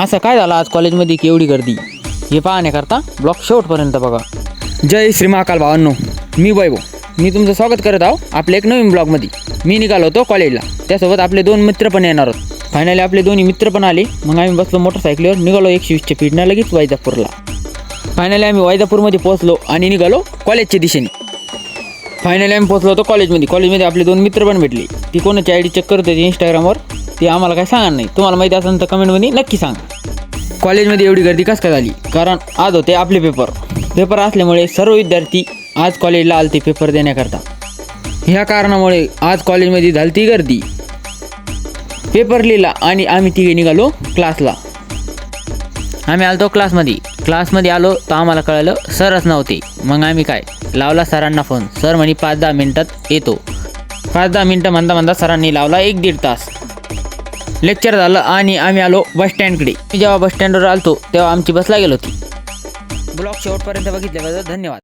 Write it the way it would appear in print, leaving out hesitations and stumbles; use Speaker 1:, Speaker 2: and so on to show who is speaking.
Speaker 1: असं काय झालं आज कॉलेजमध्ये की एवढी गर्दी हे पाहण्याकरता ब्लॉग शेवटपर्यंत बघा. जय श्री महाकाल भावांनो, मी वैभव. मी तुमचं स्वागत करत आहो आपल्या एक नवीन ब्लॉगमध्ये. मी निघालो होतो कॉलेजला, त्यासोबत आपले 2 मित्र पण येणार आहोत. फायनली आपले दोन्ही मित्र पण आले. मग आम्ही बसलो मोटरसायकलीवर, निघालो 120च्या स्पीडनं लगेच वैजापूरला. फायनली आम्ही वैजापूरमध्ये पोहोचलो आणि निघालो कॉलेजच्या दिशेने. फायनली आम्ही पोहोचलो होतो कॉलेजमध्ये आपले 2 मित्र पण भेटले. ती कोणाची आय डी चेक करत होती इंस्टाग्रामवर, ते आम्हाला काय सांगा नाही. तुम्हाला माहिती असेल तर कमेंटमध्ये नक्की सांगा. कॉलेजमध्ये एवढी गर्दी कसं काय झाली? कारण आज होते आपले पेपर असल्यामुळे सर्व विद्यार्थी आज कॉलेजला आलते पेपर देण्याकरता. ह्या कारणामुळे आज कॉलेजमध्ये झाली ती गर्दी. पेपर लिहिला आणि आम्ही तिघे निघालो क्लासला. आम्ही आलतो क्लासमध्ये आलो तर आम्हाला कळलं सरच नव्हते. मग आम्ही काय लावला सरांना फोन. सर म्हणे 5-10 मिनटात येतो. 5-10 मिनटं म्हणता सरांनी लावला 1-1.5 तास. लेक्चर झालं आणि आम्ही आलो बसस्टँडकडे. जेव्हा बसस्टँडवर आलतो तेव्हा आमची बस लागेल होती. ब्लॉग शेवटपर्यंत बघितल्याबद्दल धन्यवाद.